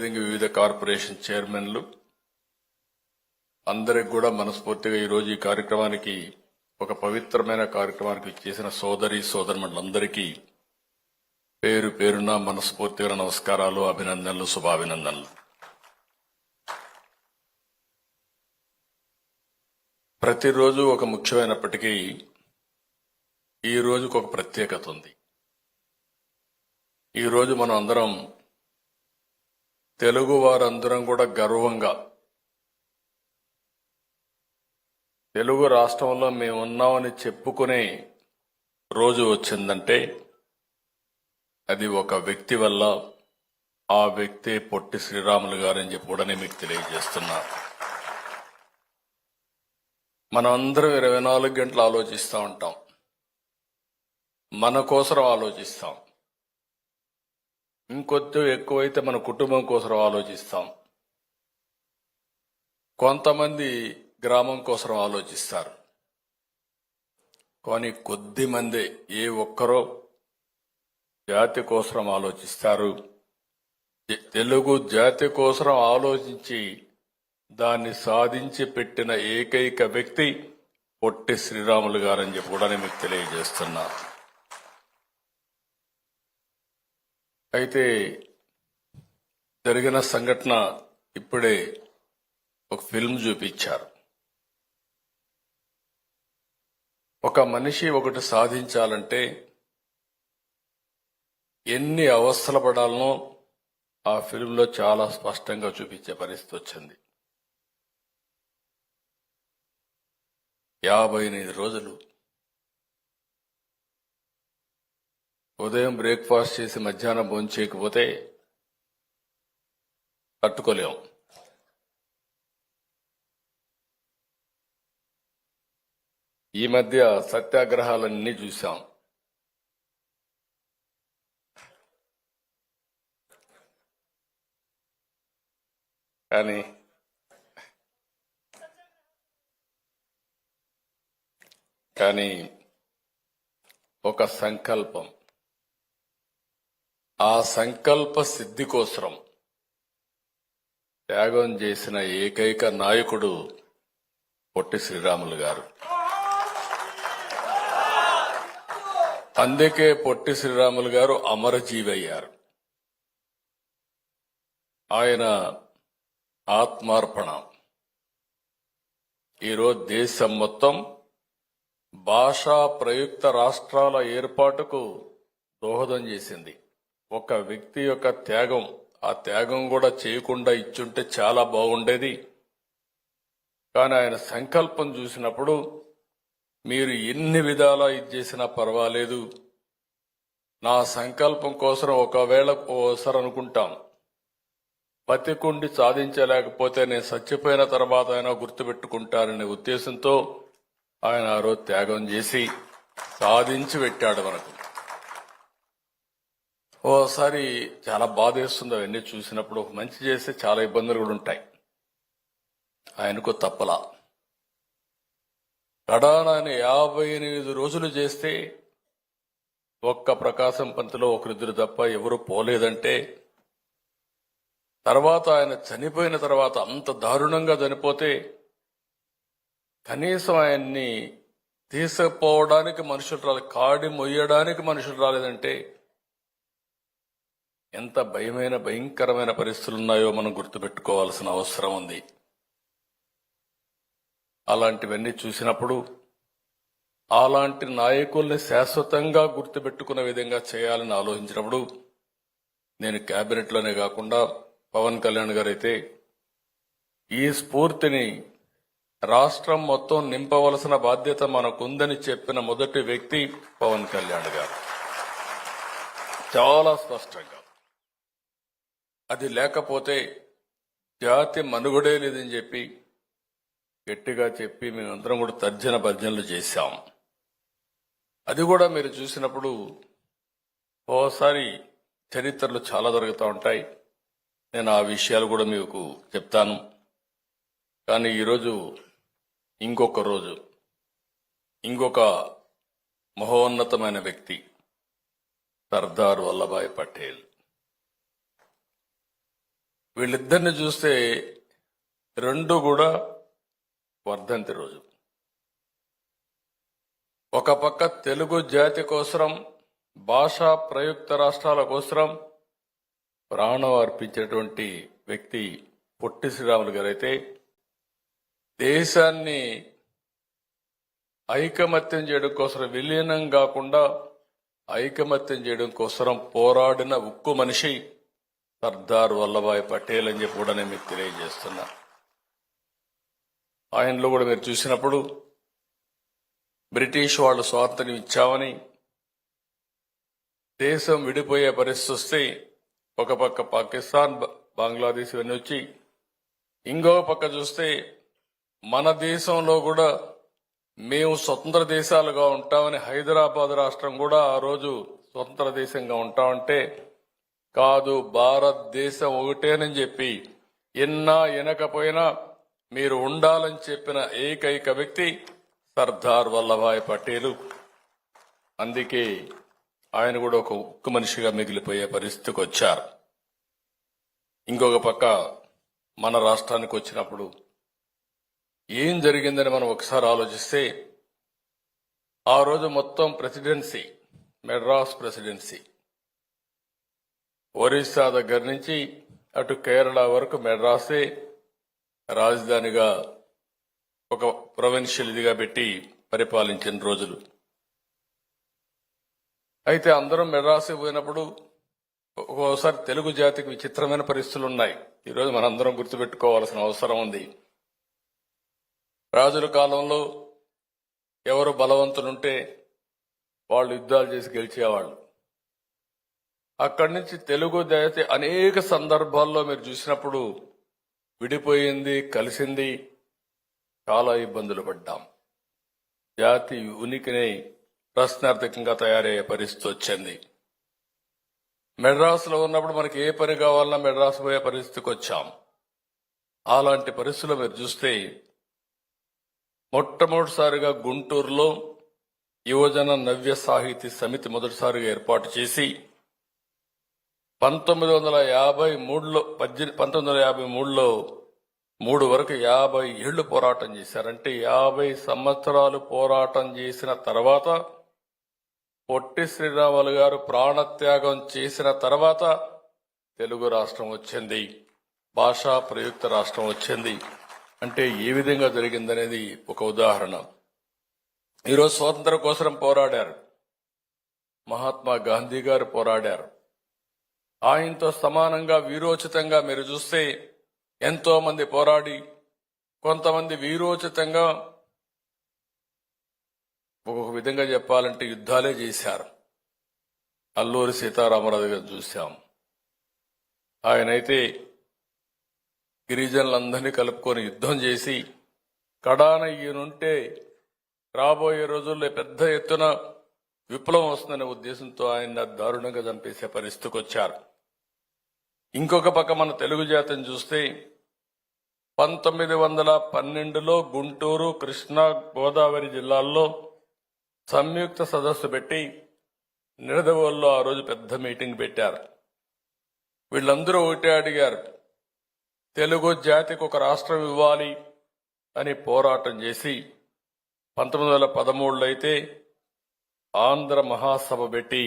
వివిధ కార్పొరేషన్ చైర్మన్లు అందరికి కూడా మనస్ఫూర్తిగా ఈరోజు ఈ కార్యక్రమానికి ఒక పవిత్రమైన కార్యక్రమానికి చేసిన సోదరులందరికీ పేరు పేరున మనస్ఫూర్తిగా నమస్కారాలు, అభినందనలు, శుభాభినందనలు. ప్రతిరోజు ఒక ముఖ్యమైనప్పటికీ ఈ రోజుకు ఒక ప్రత్యేకత ఉంది. ఈ రోజు మనం అందరం తెలుగు వారందరం కూడా గర్వంగా తెలుగు రాష్ట్రంలో మేమున్నామని చెప్పుకునే రోజు వచ్చిందంటే అది ఒక వ్యక్తి వల్ల. ఆ వ్యక్తి పొట్టి శ్రీరాములు గారని చెప్పి కూడా మీకు తెలియజేస్తున్నా. మనం అందరం 24 గంటలు ఆలోచిస్తూ ఉంటాం, మన కోసం ఆలోచిస్తాం. ఇంకొద్ది ఎక్కువైతే మన కుటుంబం కోసం ఆలోచిస్తాం. కొంతమంది గ్రామం కోసం ఆలోచిస్తారు. కానీ కొద్ది మంది ఏ ఒక్కరో జాతి కోసం ఆలోచిస్తారు. తెలుగు జాతి కోసం ఆలోచించి దాన్ని సాధించి పెట్టిన ఏకైక వ్యక్తి పొట్టి శ్రీరాములు గారని చెప్పి కూడా మీకు తెలియజేస్తున్నా. అయితే జరిగిన సంఘటన ఇప్పుడే ఒక ఫిల్మ్ చూపించారు. ఒక మనిషి ఒకటి సాధించాలంటే ఎన్ని అవస్థలు పడాలనో ఆ ఫిల్మ్లో చాలా స్పష్టంగా చూపించే పరిస్థితి వచ్చింది. 58 రోజులు ఉదయం బ్రేక్ఫాస్ట్ చేసి మధ్యాహ్నం భోజనం చేయకపోతే తట్టుకోలేం. ఈ మధ్య సత్యాగ్రహాలన్నీ చూశాం. కానీ ఒక సంకల్పం, ఆ సంకల్ప సిద్ధి కోసం త్యాగం చేసిన ఏకైక నాయకుడు పొట్టి శ్రీరాములు గారు. అందుకే పొట్టి శ్రీరాములు గారు అమరజీవి అయ్యారు. ఆయన ఆత్మార్పణ ఈరోజు దేశం మొత్తం భాషా ప్రయుక్త రాష్ట్రాల ఏర్పాటుకు దోహదం చేసింది. ఒక వ్యక్తి యొక్క త్యాగం, ఆ త్యాగం కూడా చేయకుండా ఇచ్చుంటే చాలా బాగుండేది. కానీ ఆయన సంకల్పం చూసినప్పుడు మీరు ఎన్ని విధాలా ఇది చేసినా పర్వాలేదు, నా సంకల్పం కోసం ఒకవేళ ఓసారి అనుకుంటాం, బతికుండి సాధించలేకపోతే నేను చచ్చిపోయిన తర్వాత అయినా గుర్తుపెట్టుకుంటారనే ఉద్దేశంతో ఆయన ఆ రోజు త్యాగం చేసి సాధించి పెట్టాడు మనకు. ఓసారి చాలా బాధేస్తుంది అవన్నీ చూసినప్పుడు. మంచి చేస్తే చాలా ఇబ్బందులు కూడా ఉంటాయి. ఆయనకు తప్పలా. కడానాన్ని 58 రోజులు చేస్తే ఒక్క ప్రకాశం పంతులో ఒకరిద్దరు తప్ప ఎవరు పోలేదంటే, తర్వాత ఆయన చనిపోయిన తర్వాత అంత దారుణంగా చనిపోతే కనీసం ఆయన్ని తీసుకుపోవడానికి మనుషులు రాలేదు, కాడి మొయ్యడానికి మనుషులు రాలేదంటే ఎంత భయంకరమైన పరిస్థితులు ఉన్నాయో మనం గుర్తుపెట్టుకోవాల్సిన అవసరం ఉంది. అలాంటివన్నీ చూసినప్పుడు అలాంటి నాయకుల్ని శాశ్వతంగా గుర్తుపెట్టుకునే విధంగా చేయాలని ఆలోచించినప్పుడు నేను కేబినెట్లోనే కాకుండా పవన్ కళ్యాణ్ గారు అయితే ఈ స్ఫూర్తిని రాష్ట్రం మొత్తం నింపవలసిన బాధ్యత మనకుందని చెప్పిన మొదటి వ్యక్తి పవన్ కళ్యాణ్ గారు. చాలా స్పష్టంగా అది లేకపోతే జాతి మనుగడే లేదని చెప్పి గట్టిగా చెప్పి మేమందరం కూడా తర్జన భర్జనలు చేశాం. అది కూడా మీరు చూసినప్పుడు ఓసారి చరిత్రలు చాలా జరుగుతూ ఉంటాయి. నేను ఆ విషయాలు కూడా మీకు చెప్తాను. కానీ ఈరోజు ఇంకొక రోజు, ఇంకొక మహోన్నతమైన వ్యక్తి సర్దార్ వల్లభాయ్ పటేల్. వీళ్ళిద్దరిని చూస్తే రెండు కూడా వర్ధంతి రోజు. ఒక పక్క తెలుగు జాతి కోసరం, భాషా ప్రయుక్త రాష్ట్రాల కోసరం ప్రాణం అర్పించేటువంటి వ్యక్తి పొట్టి శ్రీరాములు గారైతే, దేశాన్ని ఐకమత్యం చేయడం కోసం, విలీనం కాకుండా ఐకమత్యం చేయడం కోసం పోరాడిన ఉక్కు మనిషి సర్దార్ వల్లభాయ్ పటేల్ అని చెప్పి కూడా నేను మీకు తెలియజేస్తున్నా. ఆయనలో కూడా మీరు చూసినప్పుడు బ్రిటిష్ వాళ్ళు స్వాతంత్ర్యం ఇచ్చామని దేశం విడిపోయే పరిస్థితి వస్తే ఒక పక్క పాకిస్తాన్, బంగ్లాదేశ్ ఇవన్నీ వచ్చి, ఇంకొక పక్క చూస్తే మన దేశంలో కూడా మేము స్వతంత్ర దేశాలుగా ఉంటామని హైదరాబాద్ రాష్ట్రం కూడా ఆ రోజు స్వతంత్ర దేశంగా ఉంటామంటే, కాదు భారతదేశం ఒకటేనని చెప్పి ఎన్నా ఎనకపోయినా మీరు ఉండాలని చెప్పిన ఏకైక వ్యక్తి సర్దార్ వల్లభాయ్ పటేల్. అందుకే ఆయన కూడా ఒక ఉక్కు మనిషిగా మిగిలిపోయే పరిస్థితికి వచ్చారు. ఇంకొక పక్క మన రాష్ట్రానికి వచ్చినప్పుడు ఏం జరిగిందని మనం ఒకసారి ఆలోచిస్తే, ఆ రోజు మొత్తం ప్రెసిడెన్సీ మెడ్రాస్ ప్రెసిడెన్సీ, ఒరిస్సా దగ్గర నుంచి అటు కేరళ వరకు మెడ్రాసే రాజధానిగా ఒక ప్రొవిన్షియల్ ఇదిగా పెట్టి పరిపాలించిన రోజులు. అయితే అందరం మెడ్రాస్ పోయినప్పుడు ఒక్కోసారి తెలుగు జాతికి విచిత్రమైన పరిస్థితులు ఉన్నాయి. ఈరోజు మనందరం గుర్తుపెట్టుకోవాల్సిన అవసరం ఉంది. రాజుల కాలంలో ఎవరు బలవంతులుంటే వాళ్ళు యుద్ధాలు చేసి గెలిచేవాళ్ళు. అక్కడి నుంచి తెలుగు జాతి అనేక సందర్భాల్లో మీరు చూసినప్పుడు విడిపోయింది, కలిసింది, చాలా ఇబ్బందులు పడ్డాం. జాతి ఉనికిని ప్రశ్నార్థకంగా తయారయ్యే పరిస్థితి వచ్చింది. మెడ్రాస్లో ఉన్నప్పుడు మనకి ఏ పని కావాలన్నా మెడ్రాస్ పోయే పరిస్థితికి వచ్చాం. అలాంటి పరిస్థితులు మీరు చూస్తే మొట్టమొదటిసారిగా గుంటూరులో యువజన నవ్య సాహితీ సమితి మొదటిసారిగా ఏర్పాటు చేసి 1953లో 3 వరకు 50 ఏళ్లు పోరాటం చేశారంటే 50 సంవత్సరాలు పోరాటం చేసిన తర్వాత, పొట్టి శ్రీరాములు గారు ప్రాణత్యాగం చేసిన తర్వాత తెలుగు రాష్ట్రం వచ్చింది, భాషా ప్రయుక్త రాష్ట్రం వచ్చింది. అంటే ఏ విధంగా జరిగిందనేది ఒక ఉదాహరణ. ఈరోజు స్వాతంత్రం కోసం పోరాడారు, మహాత్మా గాంధీ గారు పోరాడారు. ఆయనతో సమానంగా వీరోచితంగా మీరు చూస్తే ఎంతో మంది పోరాడి, కొంతమంది వీరోచితంగా ఒక విధంగా చెప్పాలంటే యుద్ధాలే చేశారు. అల్లూరి సీతారామరాజు గారు చూశాం. ఆయనైతే గిరిజనులందరినీ కలుపుకొని యుద్ధం చేసి కడాన ఈయనుంటే రాబోయే రోజుల్లో పెద్ద ఎత్తున విప్లవం వస్తుందనే ఉద్దేశంతో ఆయన దారుణంగా చంపేసే పరిస్థితికి వచ్చారు. ఇంకొక పక్క మన తెలుగు జాతిని చూస్తే 1912లో గుంటూరు, కృష్ణా, గోదావరి జిల్లాల్లో సంయుక్త సదస్సు పెట్టి నిడదవోలులో ఆ రోజు పెద్ద మీటింగ్ పెట్టారు. వీళ్ళందరూ ఒకటే అడిగారు, తెలుగు జాతికి ఒక రాష్ట్రం ఇవ్వాలి అని పోరాటం చేసి 1913లో అయితే ఆంధ్ర మహాసభ పెట్టి